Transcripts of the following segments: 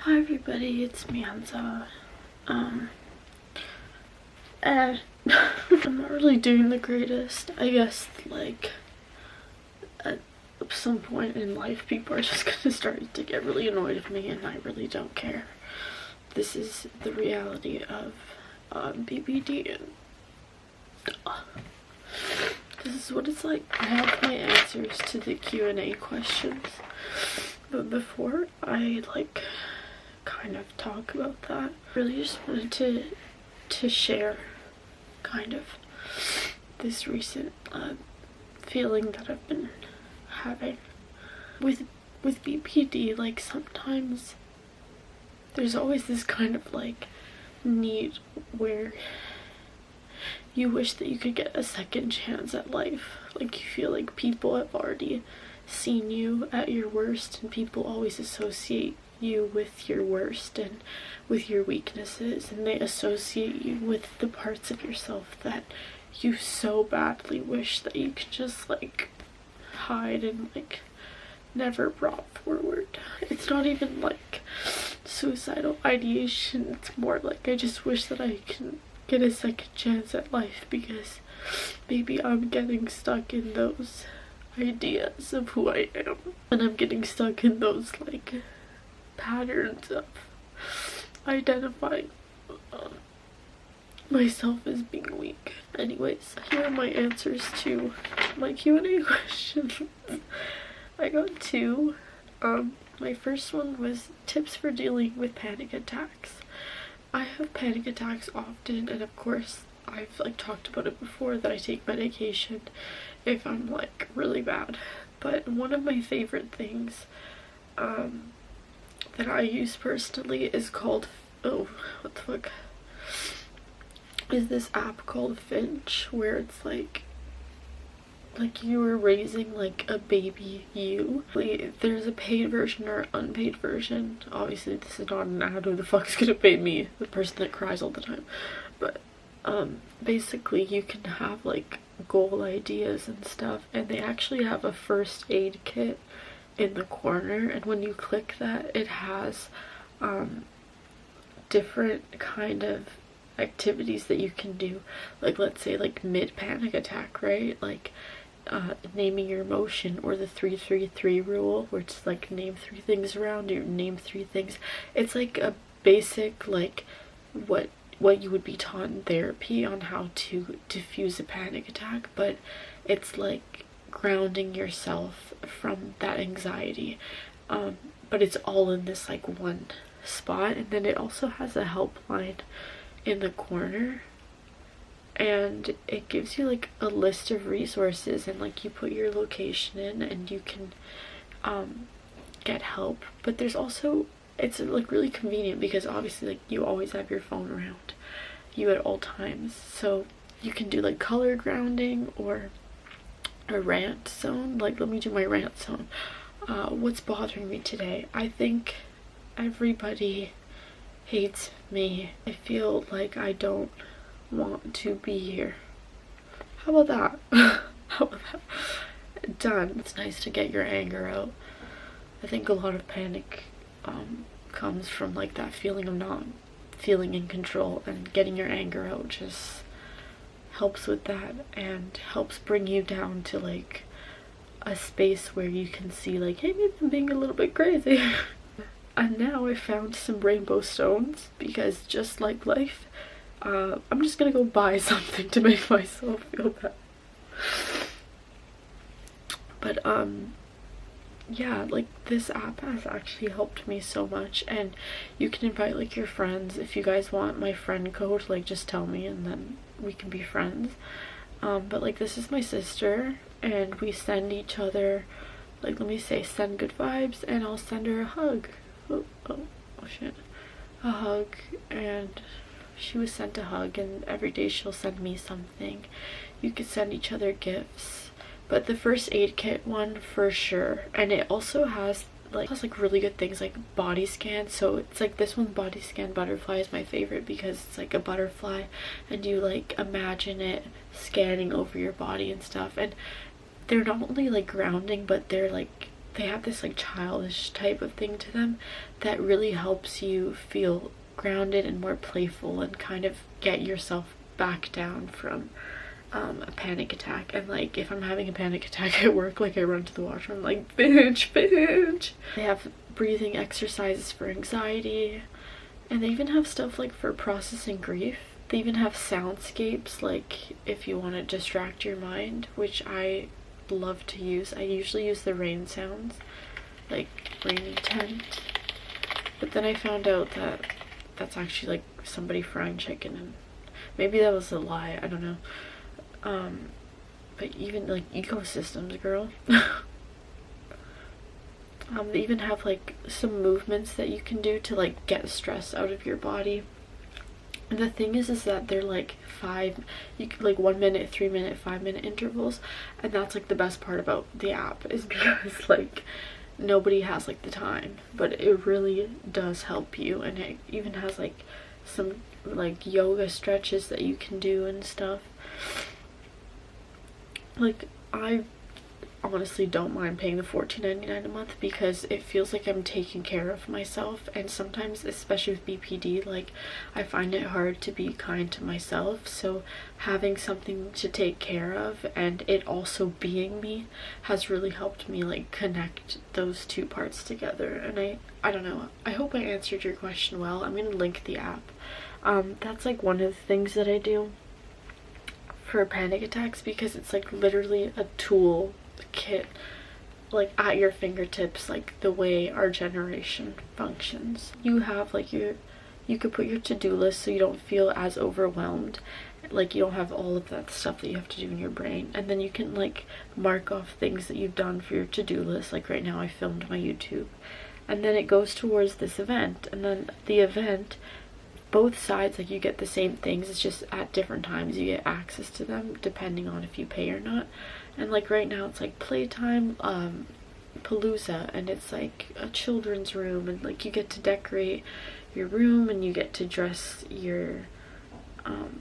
Hi everybody, it's Mianza. And I'm not really doing the greatest. I guess, like, at some point in life, people are just gonna start to get really annoyed with me, and I really don't care. This is the reality of BPD, and this is what it's like. I have my answers to the Q&A questions, but before I, kind of talk about that, I really just wanted to share kind of this recent feeling that I've been having with BPD. Like, sometimes there's always this kind of need where you wish that you could get a second chance at life. Like, you feel like people have already seen you at your worst, and people always associate you with your worst and with your weaknesses, and they associate you with the parts of yourself that you so badly wish that you could just hide and never brought forward. It's not even suicidal ideation, it's more I just wish that I can get a second chance at life, because maybe I'm getting stuck in those ideas of who I am, and I'm getting stuck in those patterns of identifying myself as being weak. Anyways, here are my answers to my Q&A questions. I got two. My first one was tips for dealing with panic attacks. I have panic attacks often, and of course I've talked about it before that I take medication if I'm really bad. But one of my favorite things that I use personally is called, oh, what the fuck, is this app called Finch, where it's like you were raising a baby you. There's a paid version or unpaid version. Obviously this is not an ad. Who the fuck's gonna pay me, the person that cries all the time? But basically you can have goal ideas and stuff, and they actually have a first aid kit in the corner, and when you click that, it has different kind of activities that you can do, let's say mid panic attack, right? Naming your emotion, or the 3-3-3 rule, where it's name 3 things around you, name 3 things. It's a basic what you would be taught in therapy on how to diffuse a panic attack, but it's grounding yourself from that anxiety, but it's all in this one spot. And then it also has a helpline in the corner, and it gives you a list of resources, and you put your location in and you can get help. But there's also, it's really convenient, because obviously you always have your phone around you at all times, so you can do color grounding or a rant zone. Let me do my rant zone. What's bothering me today? I think everybody hates me. I feel like I don't want to be here. How about that? How about that? Done. It's nice to get your anger out. I think a lot of panic comes from that feeling of not feeling in control, and getting your anger out just helps with that, and helps bring you down to a space where you can see hey, maybe I'm being a little bit crazy. And now I found some rainbow stones, because just like life, I'm just gonna go buy something to make myself feel better. But yeah, this app has actually helped me so much, and you can invite your friends. If you guys want my friend code, just tell me, and then we can be friends. But this is my sister, and we send each other let me say, send good vibes, and I'll send her a hug. Oh shit, a hug. And she was sent a hug, and every day she'll send me something. You could send each other gifts, but the first aid kit one for sure. And it also has really good things like body scan. So it's this one, body scan butterfly, is my favorite, because it's a butterfly, and you imagine it scanning over your body and stuff. And they're not only grounding, but they're they have this like childish type of thing to them that really helps you feel grounded and more playful and kind of get yourself back down from a panic attack. And like if I'm having a panic attack at work, like I run to the washroom, I'm like, bitch, bitch. They have breathing exercises for anxiety, and they even have stuff like for processing grief. They even have soundscapes, like if you want to distract your mind, which I love to use. I usually use the rain sounds, like rainy tent, but then I found out that that's actually like somebody frying chicken, and maybe that was a lie, I don't know. But even like ecosystems, girl. They even have like some movements that you can do to like get stress out of your body. And the thing is that they're like like 1 minute, 3 minute, 5 minute intervals, and that's like the best part about the app, is because like nobody has like the time, but it really does help you. And it even has like some like yoga stretches that you can do and stuff. Like I honestly don't mind paying the $14.99 a month, because it feels like I'm taking care of myself. And sometimes, especially with BPD, like I find it hard to be kind to myself, so having something to take care of and it also being me has really helped me like connect those two parts together. And I don't know, I hope I answered your question well. I'm gonna link the app. That's like one of the things that I do for panic attacks, because it's like literally a tool kit, like at your fingertips, like the way our generation functions. You have like you could put your to-do list so you don't feel as overwhelmed, like you don't have all of that stuff that you have to do in your brain. And then you can like mark off things that you've done for your to-do list, like right now I filmed my YouTube, and then it goes towards this event. And then the event, both sides, like you get the same things, it's just at different times you get access to them depending on if you pay or not. And like right now it's like playtime palooza, and it's like a children's room, and like you get to decorate your room and you get to dress your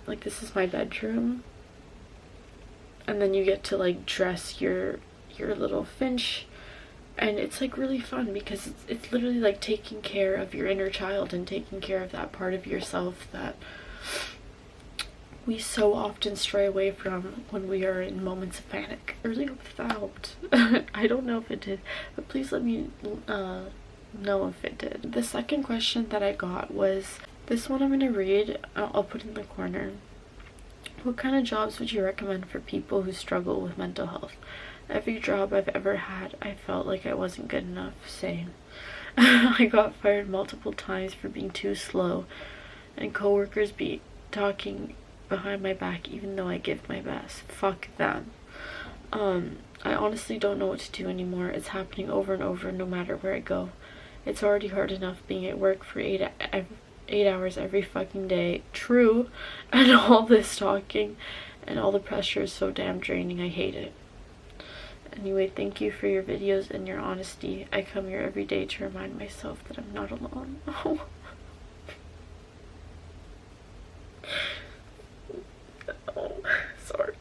like this is my bedroom, and then you get to like dress your little finch. And it's like really fun, because it's literally like taking care of your inner child and taking care of that part of yourself that we so often stray away from when we are in moments of panic. I really hope that helped. I don't know if it did, but please let me know if it did. The second question that I got was this one. I'm gonna read. I'll put it in the corner. What kind of jobs would you recommend for people who struggle with mental health? Every job I've ever had, I felt like I wasn't good enough. Same. I got fired multiple times for being too slow, and coworkers be talking behind my back even though I give my best. Fuck them. I honestly don't know what to do anymore. It's happening over and over no matter where I go. It's already hard enough being at work for 8 hours every fucking day. True. And all this talking and all the pressure is so damn draining. I hate it. Anyway, thank you for your videos and your honesty. I come here every day to remind myself that I'm not alone. Oh. Oh, sorry.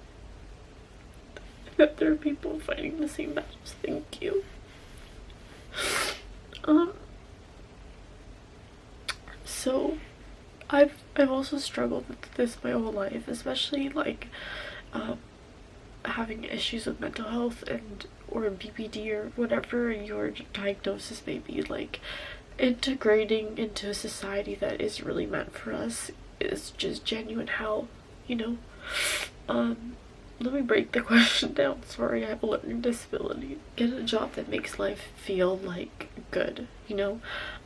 That there are people fighting the same battles. Thank you. So I've also struggled with this my whole life, especially like having issues with mental health and or BPD or whatever your diagnosis may be. Like integrating into a society that is really meant for us is just genuine hell, you know. Let me break the question down. Sorry, I have a learning disability. Get a job that makes life feel like good, you know.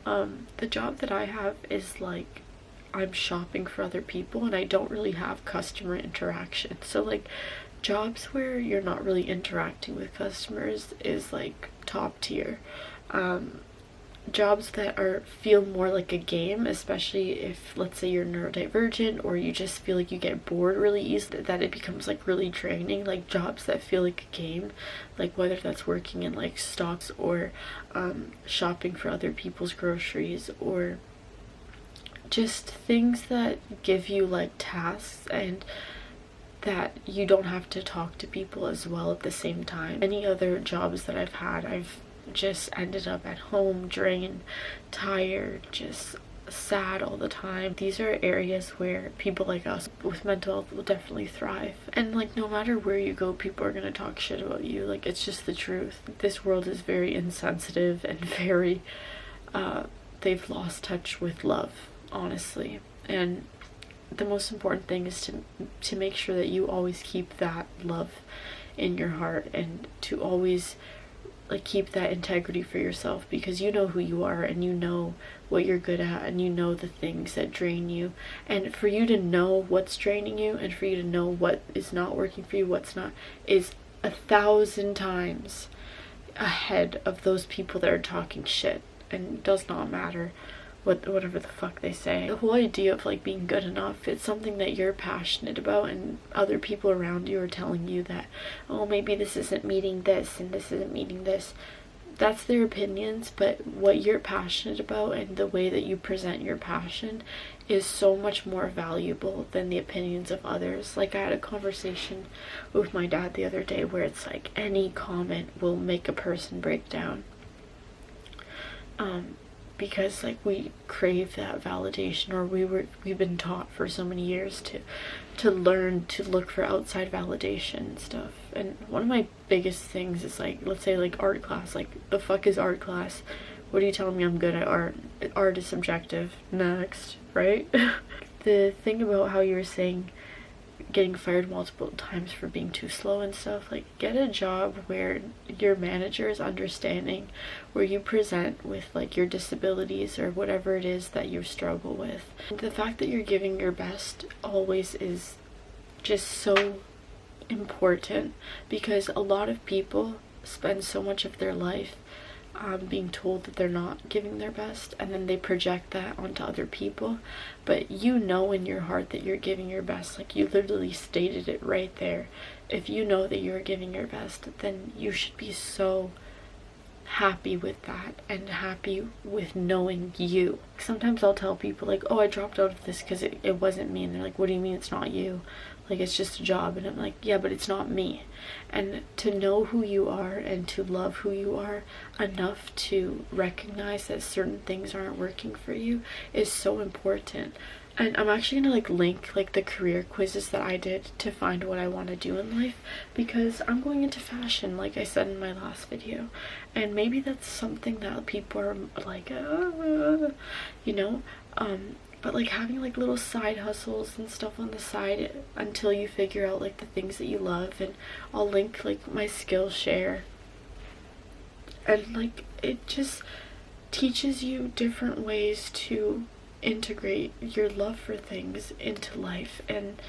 The job that I have is like I'm shopping for other people and I don't really have customer interaction. So like jobs where you're not really interacting with customers is like top tier. Jobs that feel more like a game, especially if let's say you're neurodivergent or you just feel like you get bored really easily, that it becomes like really draining. Like jobs that feel like a game, like whether that's working in like stocks or shopping for other people's groceries, or just things that give you like tasks and that you don't have to talk to people as well at the same time. Any other jobs that I've had, I've just ended up at home drained, tired, just sad all the time. These are areas where people like us with mental health will definitely thrive. And like, no matter where you go, people are gonna talk shit about you. Like, it's just the truth. This world is very insensitive and very they've lost touch with love, honestly. And the most important thing is to make sure that you always keep that love in your heart, and to always like keep that integrity for yourself, because you know who you are and you know what you're good at and you know the things that drain you. And for you to know what's draining you and for you to know what is not working for you, what's not, is 1,000 times ahead of those people that are talking shit. And it does not matter whatever the fuck they say. The whole idea of like being good enough, it's something that you're passionate about, and other people around you are telling you that, oh, maybe this isn't meeting this and this isn't meeting this. That's their opinions, but what you're passionate about and the way that you present your passion is so much more valuable than the opinions of others. Like, I had a conversation with my dad the other day where it's like any comment will make a person break down. Because like we crave that validation, or we've been taught for so many years to learn to look for outside validation and stuff. And one of my biggest things is like, let's say like art class, like the fuck is art class? What are you telling me I'm good at art? Art is subjective. Next, right? The thing about how you were saying getting fired multiple times for being too slow and stuff, like, get a job where your manager is understanding, where you present with like your disabilities or whatever it is that you struggle with. The fact that you're giving your best always is just so important, because a lot of people spend so much of their life being told that they're not giving their best, and then they project that onto other people. But you know in your heart that you're giving your best. Like, you literally stated it right there. If you know that you're giving your best, then you should be so happy with that and happy with knowing you. Sometimes I'll tell people like, oh, I dropped out of this because it wasn't me, and they're like, what do you mean it's not you? Like, it's just a job. And I'm like, yeah, but it's not me. And to know who you are and to love who you are enough to recognize that certain things aren't working for you is so important. And I'm actually gonna like link like the career quizzes that I did to find what I want to do in life, because I'm going into fashion, like I said in my last video, and maybe that's something that people are like, you know, but like having like little side hustles and stuff on the side until you figure out like the things that you love. And I'll link like my Skillshare, and like it just teaches you different ways to integrate your love for things into life, and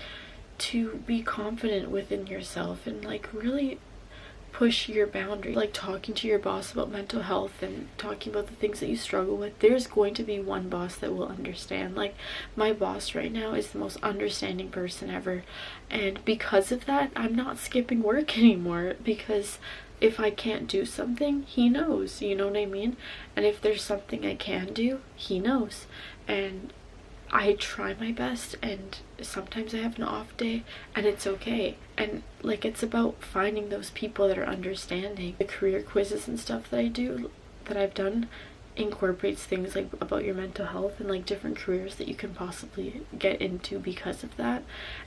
to be confident within yourself, and like really push your boundaries. Like talking to your boss about mental health and talking about the things that you struggle with, there's going to be one boss that will understand. Like, my boss right now is the most understanding person ever, and because of that, I'm not skipping work anymore, because if I can't do something, he knows, you know what I mean? And if there's something I can do, he knows. And I try my best, and sometimes I have an off day, and it's okay. And like, it's about finding those people that are understanding. The career quizzes and stuff that I do, that I've done, incorporates things like about your mental health and like different careers that you can possibly get into because of that.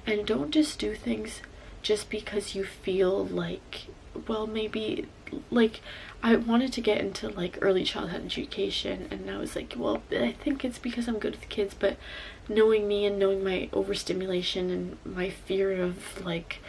And don't just do things just because you feel like, well, maybe, like, I wanted to get into like early childhood education, and I was like, well, I think it's because I'm good with kids. But knowing me and knowing my overstimulation and my fear of like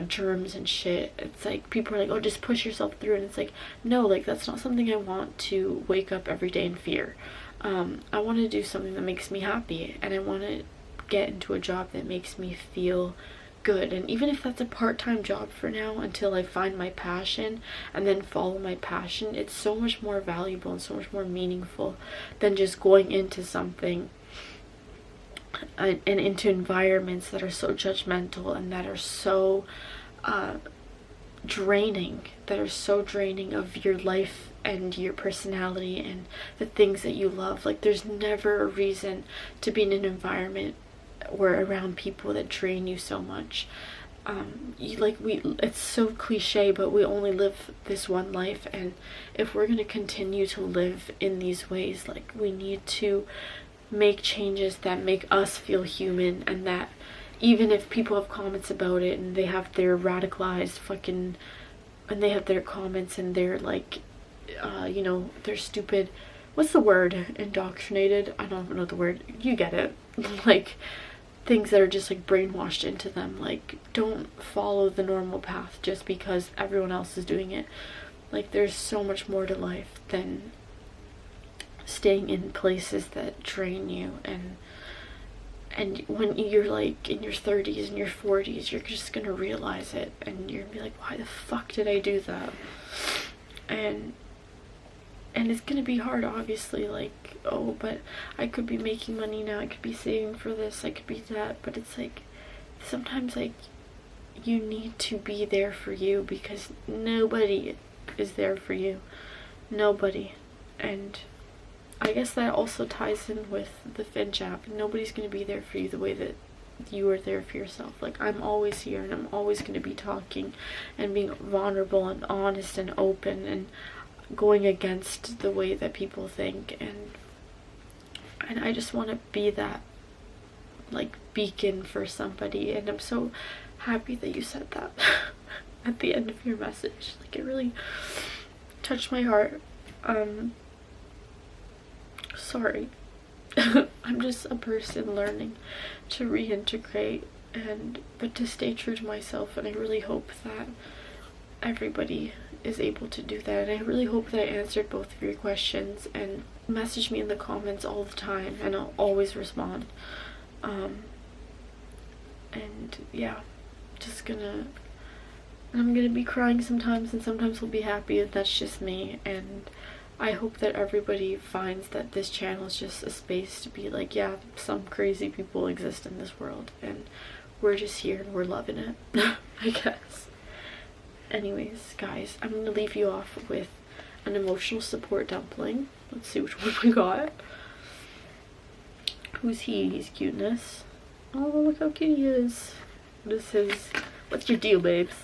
germs and shit, it's like people are like, oh, just push yourself through, and it's like, no, like, that's not something I want to wake up every day in fear. I want to do something that makes me happy, and I want to get into a job that makes me feel good. And even if that's a part-time job for now until I find my passion and then follow my passion, it's so much more valuable and so much more meaningful than just going into something and into environments that are so judgmental and that are so draining, of your life and your personality and the things that you love. Like, there's never a reason to be in an environment or around people that drain you so much. it's so cliche, but we only live this one life, and if we're gonna continue to live in these ways, like, we need to make changes that make us feel human, and that even if people have comments about it and they have their radicalized fucking, and they have their comments and they're like, you know, they're stupid, what's the word, indoctrinated, I don't know the word, you get it, like, things that are just like brainwashed into them. Like, don't follow the normal path just because everyone else is doing it. Like, there's so much more to life than staying in places that drain you, and when you're like in your 30s and your 40s, you're just gonna realize it, and you're gonna be like, why the fuck did I do that? And it's gonna be hard, obviously, like, oh, but I could be making money now, I could be saving for this, I could be that, but it's like, sometimes, like, you need to be there for you, because nobody is there for you. Nobody. And I guess that also ties in with the Finch app. Nobody's gonna be there for you the way that you are there for yourself. Like, I'm always here, and I'm always gonna be talking and being vulnerable and honest and open and going against the way that people think, and I just want to be that, like, beacon for somebody, and I'm so happy that you said that at the end of your message. Like, it really touched my heart. Sorry. I'm just a person learning to reintegrate, but to stay true to myself, and I really hope that everybody is able to do that. And I really hope that I answered both of your questions, and message me in the comments all the time, and I'll always respond. And yeah, I'm gonna be crying sometimes, and sometimes I'll be happy, and that's just me. And I hope that everybody finds that this channel is just a space to be like, yeah, some crazy people exist in this world, and we're just here and we're loving it. I guess. Anyways, guys, I'm gonna leave you off with an emotional support dumpling. Let's see which one we got. Who's he? He's cuteness. Oh, look how cute he is. What is his? What's your deal, babes?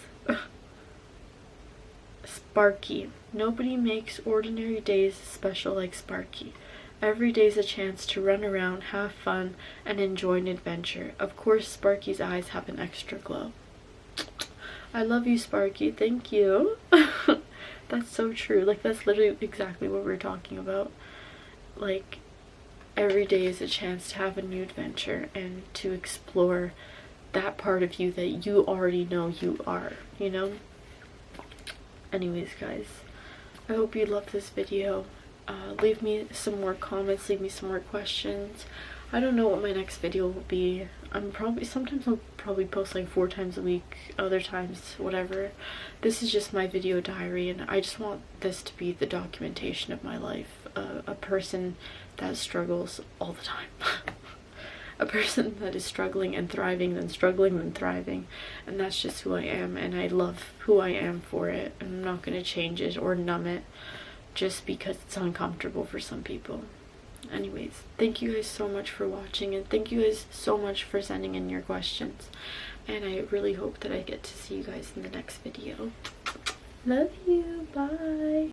Sparky. Nobody makes ordinary days special like Sparky. Every day's a chance to run around, have fun, and enjoy an adventure. Of course, Sparky's eyes have an extra glow. I love you, Sparky. Thank you. That's so true. Like, that's literally exactly what we're talking about. Like, every day is a chance to have a new adventure and to explore that part of you that you already know you are, you know? Anyways, guys, I hope you loved this video. Leave me some more comments, leave me some more questions. I don't know what my next video will be. Sometimes I'll probably post like 4 times a week, other times whatever. This is just my video diary, and I just want this to be the documentation of my life. A person that struggles all the time. A person that is struggling and thriving, then struggling and thriving, and that's just who I am, and I love who I am for it, and I'm not going to change it or numb it just because it's uncomfortable for some people. Anyways, thank you guys so much for watching, and thank you guys so much for sending in your questions, and I really hope that I get to see you guys in the next video. Love you. Bye.